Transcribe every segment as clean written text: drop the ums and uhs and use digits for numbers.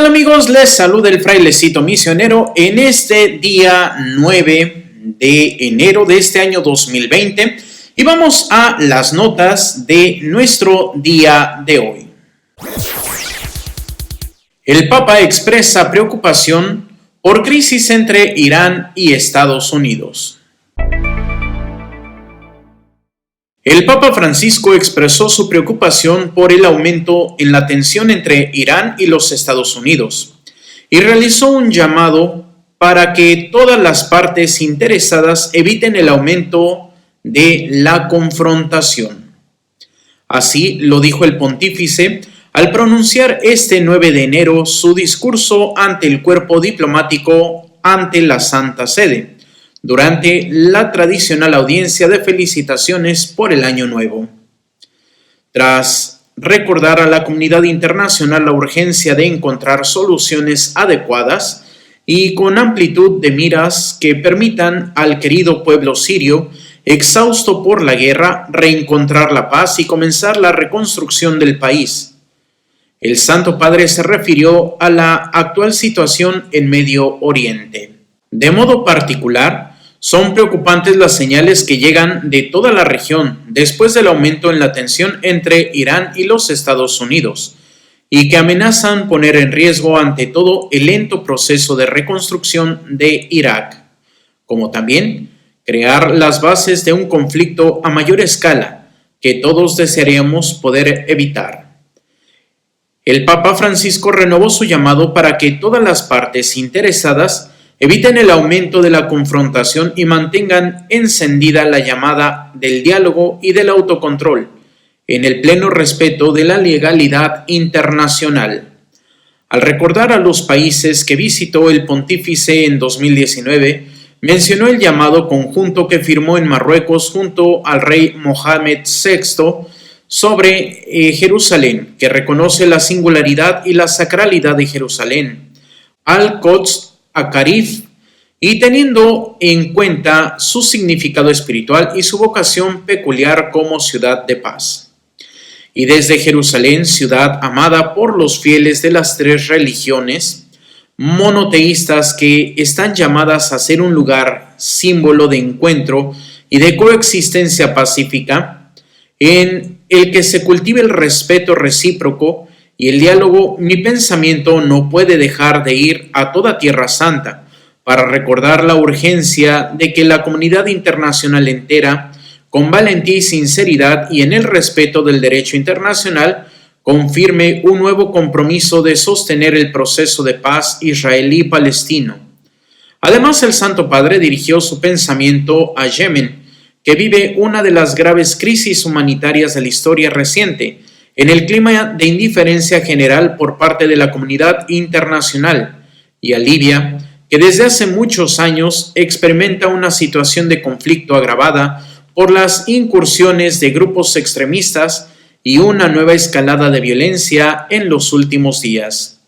amigos? Les saluda el frailecito misionero en este día 9 de enero de este año 2020 y vamos a las notas de nuestro día de hoy. El Papa expresa preocupación por crisis entre Irán y Estados Unidos. El Papa Francisco expresó su preocupación por el aumento en la tensión entre Irán y los Estados Unidos y realizó un llamado para que todas las partes interesadas eviten el aumento de la confrontación. Así lo dijo el pontífice al pronunciar este 9 de enero su discurso ante el cuerpo diplomático ante la Santa Sede, durante la tradicional audiencia de felicitaciones por el Año Nuevo. Tras recordar a la comunidad internacional la urgencia de encontrar soluciones adecuadas y con amplitud de miras que permitan al querido pueblo sirio, exhausto por la guerra, reencontrar la paz y comenzar la reconstrucción del país, el Santo Padre se refirió a la actual situación en Medio Oriente. De modo particular, son preocupantes las señales que llegan de toda la región después del aumento en la tensión entre Irán y los Estados Unidos y que amenazan poner en riesgo ante todo el lento proceso de reconstrucción de Irak, como también crear las bases de un conflicto a mayor escala que todos desearíamos poder evitar. El Papa Francisco renovó su llamado para que todas las partes interesadas eviten el aumento de la confrontación y mantengan encendida la llamada del diálogo y del autocontrol, en el pleno respeto de la legalidad internacional. Al recordar a los países que visitó el pontífice en 2019, mencionó el llamado conjunto que firmó en Marruecos junto al rey Mohamed VI sobre Jerusalén, que reconoce la singularidad y la sacralidad de Jerusalén, Al-Quds Akarif, y teniendo en cuenta su significado espiritual y su vocación peculiar como ciudad de paz. Y desde Jerusalén, ciudad amada por los fieles de las tres religiones monoteístas que están llamadas a ser un lugar símbolo de encuentro y de coexistencia pacífica, en el que se cultive el respeto recíproco y el diálogo, mi pensamiento no puede dejar de ir a toda Tierra Santa para recordar la urgencia de que la comunidad internacional entera, con valentía y sinceridad y en el respeto del derecho internacional, confirme un nuevo compromiso de sostener el proceso de paz israelí-palestino. Además, el Santo Padre dirigió su pensamiento a Yemen, que vive una de las graves crisis humanitarias de la historia reciente, en el clima de indiferencia general por parte de la comunidad internacional, y a Libia, que desde hace muchos años experimenta una situación de conflicto agravada por las incursiones de grupos extremistas y una nueva escalada de violencia en los últimos días.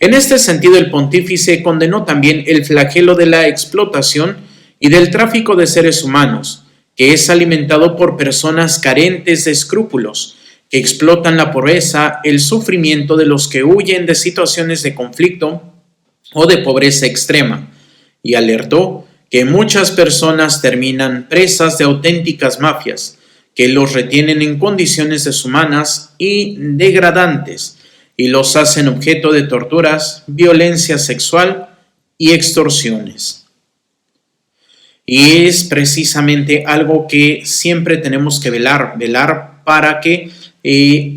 En este sentido, el pontífice condenó también el flagelo de la explotación y del tráfico de seres humanos, que es alimentado por personas carentes de escrúpulos, que explotan la pobreza, el sufrimiento de los que huyen de situaciones de conflicto o de pobreza extrema, y alertó que muchas personas terminan presas de auténticas mafias, que los retienen en condiciones deshumanas y degradantes, y los hacen objeto de torturas, violencia sexual y extorsiones. Y es precisamente algo que siempre tenemos que velar para que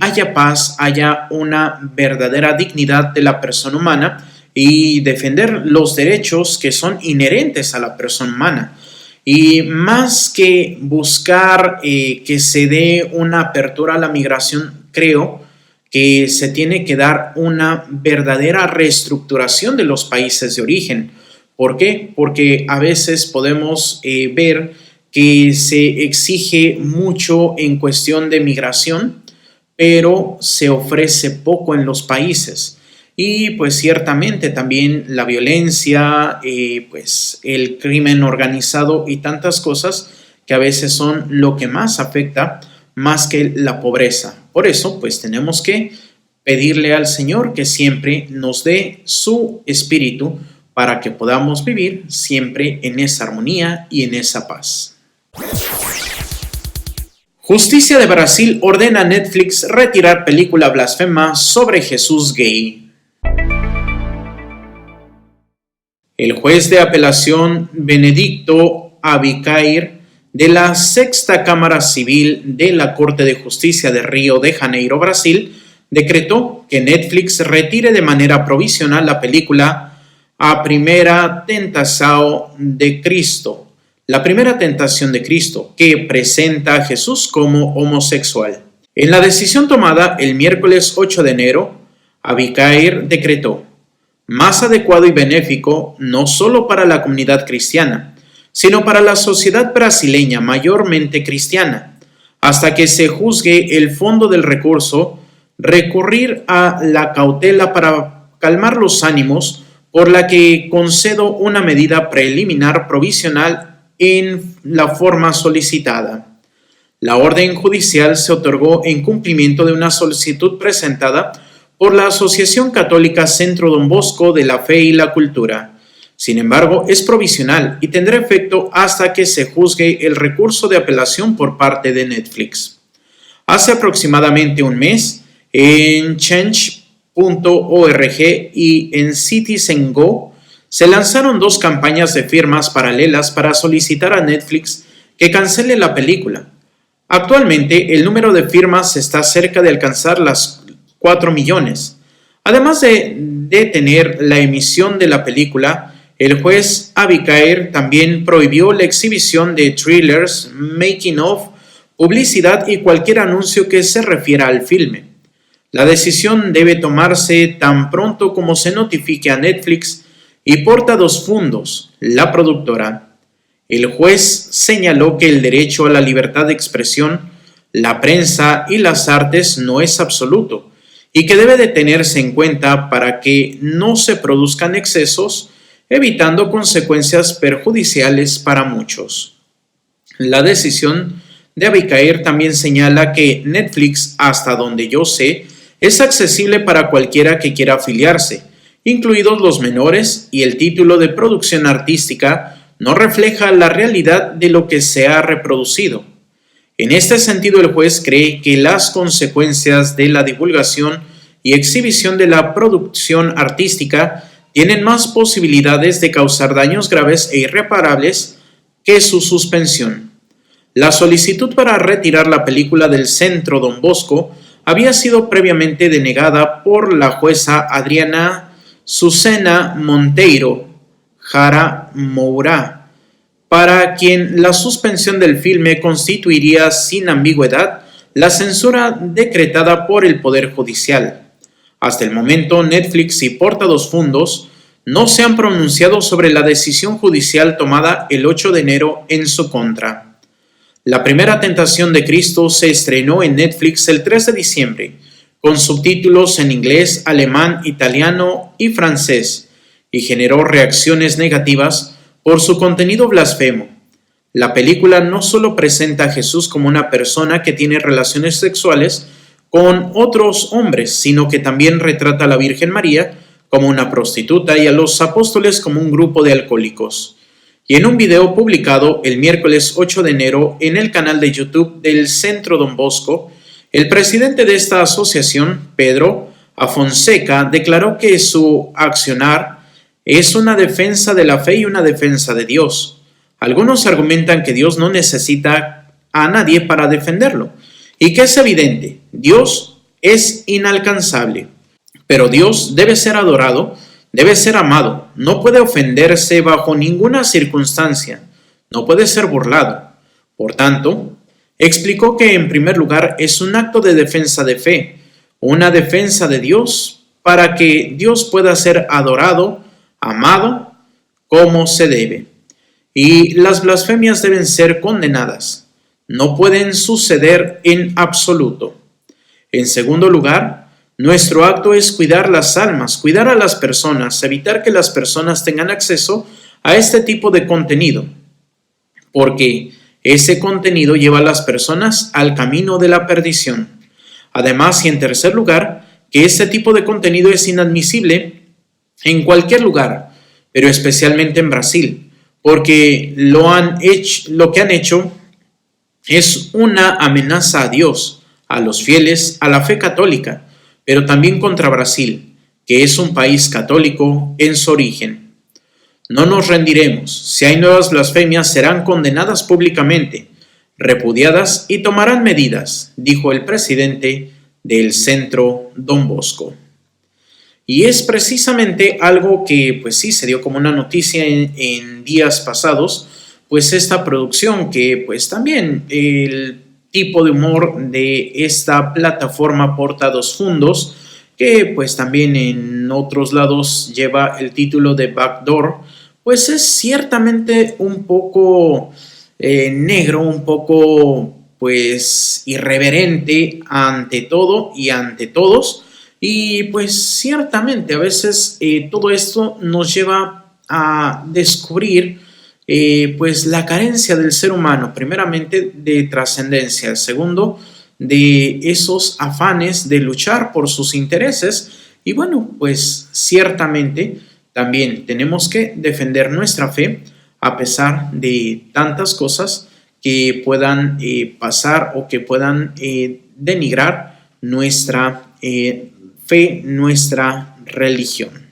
haya paz, haya una verdadera dignidad de la persona humana y defender los derechos que son inherentes a la persona humana. Y más que buscar que se dé una apertura a la migración, creo que se tiene que dar una verdadera reestructuración de los países de origen. ¿Por qué? Porque a veces podemos ver que se exige mucho en cuestión de migración, pero se ofrece poco en los países. Y pues ciertamente también la violencia, pues el crimen organizado y tantas cosas que a veces son lo que más afecta más que la pobreza. Por eso pues tenemos que pedirle al Señor que siempre nos dé su espíritu para que podamos vivir siempre en esa armonía y en esa paz. Justicia de Brasil ordena a Netflix retirar película blasfema sobre Jesús gay. El juez de apelación Benedicto Abicair de la Sexta Cámara Civil de la Corte de Justicia de Río de Janeiro, Brasil, decretó que Netflix retire de manera provisional la película A Primera Tentação de Cristo, la primera tentación de Cristo, que presenta a Jesús como homosexual. En la decisión tomada el miércoles 8 de enero, Abicair decretó: más adecuado y benéfico no solo para la comunidad cristiana, sino para la sociedad brasileña mayormente cristiana, hasta que se juzgue el fondo del recurso, recurrir a la cautela para calmar los ánimos, por la que concedo una medida preliminar provisional en la forma solicitada. La orden judicial se otorgó en cumplimiento de una solicitud presentada por la Asociación Católica Centro Don Bosco de la Fe y la Cultura. Sin embargo, es provisional y tendrá efecto hasta que se juzgue el recurso de apelación por parte de Netflix. Hace aproximadamente un mes, en Change.org y en Citizen Go se lanzaron dos campañas de firmas paralelas para solicitar a Netflix que cancele la película. Actualmente, el número de firmas está cerca de alcanzar las 4 millones. Además de detener la emisión de la película, el juez Abicair también prohibió la exhibición de trailers, making of, publicidad y cualquier anuncio que se refiera al filme. La decisión debe tomarse tan pronto como se notifique a Netflix y Porta dos Fundos, la productora. El juez señaló que el derecho a la libertad de expresión, la prensa y las artes no es absoluto y que debe de tenerse en cuenta para que no se produzcan excesos, evitando consecuencias perjudiciales para muchos. La decisión de Abicair también señala que Netflix, hasta donde yo sé, es accesible para cualquiera que quiera afiliarse, incluidos los menores, y el título de producción artística no refleja la realidad de lo que se ha reproducido. En este sentido, el juez cree que las consecuencias de la divulgación y exhibición de la producción artística tienen más posibilidades de causar daños graves e irreparables que su suspensión. La solicitud para retirar la película del Centro Don Bosco había sido previamente denegada por la jueza Adriana Susana Monteiro Jara Moura, para quien la suspensión del filme constituiría sin ambigüedad la censura decretada por el Poder Judicial. Hasta el momento, Netflix y Porta dos Fundos no se han pronunciado sobre la decisión judicial tomada el 8 de enero en su contra. La primera tentación de Cristo se estrenó en Netflix el 3 de diciembre, con subtítulos en inglés, alemán, italiano y francés, y generó reacciones negativas por su contenido blasfemo. La película no solo presenta a Jesús como una persona que tiene relaciones sexuales con otros hombres, sino que también retrata a la Virgen María como una prostituta y a los apóstoles como un grupo de alcohólicos. Y en un video publicado el miércoles 8 de enero en el canal de YouTube del Centro Don Bosco, el presidente de esta asociación, Pedro Afonseca, declaró que su accionar es una defensa de la fe y una defensa de Dios. Algunos argumentan que Dios no necesita a nadie para defenderlo, y que es evidente, Dios es inalcanzable, pero Dios debe ser adorado, debe ser amado, no puede ofenderse bajo ninguna circunstancia, no puede ser burlado. Por tanto, explicó que en primer lugar es un acto de defensa de fe, una defensa de Dios para que Dios pueda ser adorado, amado, como se debe. Y las blasfemias deben ser condenadas. No pueden suceder en absoluto. En segundo lugar, nuestro acto es cuidar las almas, cuidar a las personas, evitar que las personas tengan acceso a este tipo de contenido, porque ese contenido lleva a las personas al camino de la perdición. Además, y en tercer lugar, que este tipo de contenido es inadmisible en cualquier lugar, pero especialmente en Brasil, porque lo que han hecho es una amenaza a Dios, a los fieles, a la fe católica, pero también contra Brasil, que es un país católico en su origen. No nos rendiremos. Si hay nuevas blasfemias, serán condenadas públicamente, repudiadas y tomarán medidas, dijo el presidente del Centro Don Bosco. Y es precisamente algo que, pues sí, se dio como una noticia en días pasados, pues esta producción que, pues también el tipo de humor de esta plataforma porta dos fundos, que pues también en otros lados lleva el título de Backdoor, pues es ciertamente un poco negro, un poco pues irreverente ante todo y ante todos, y pues ciertamente a veces todo esto nos lleva a descubrir pues la carencia del ser humano, primeramente de trascendencia, segundo de esos afanes de luchar por sus intereses, y bueno, pues ciertamente también tenemos que defender nuestra fe a pesar de tantas cosas que puedan pasar o que puedan denigrar nuestra fe, nuestra religión.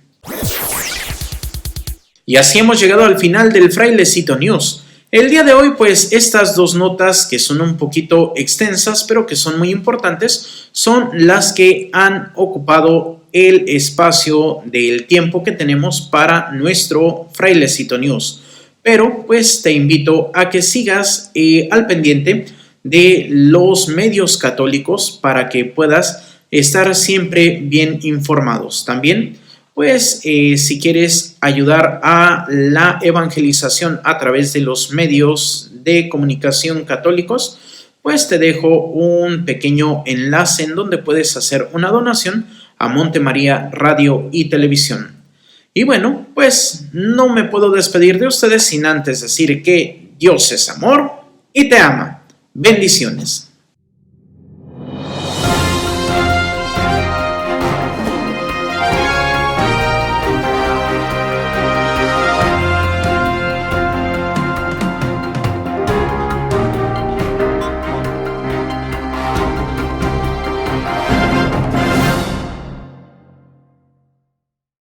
Y así hemos llegado al final del Frailecito News. El día de hoy, pues estas dos notas que son un poquito extensas, pero que son muy importantes, son las que han ocupado el espacio del tiempo que tenemos para nuestro Frailecito News. Pero pues te invito a que sigas al pendiente de los medios católicos para que puedas estar siempre bien informados. También, pues si quieres ayudar a la evangelización a través de los medios de comunicación católicos, pues te dejo un pequeño enlace en donde puedes hacer una donación a Monte María Radio y Televisión. Y bueno, pues no me puedo despedir de ustedes sin antes decir que Dios es amor y te ama. Bendiciones.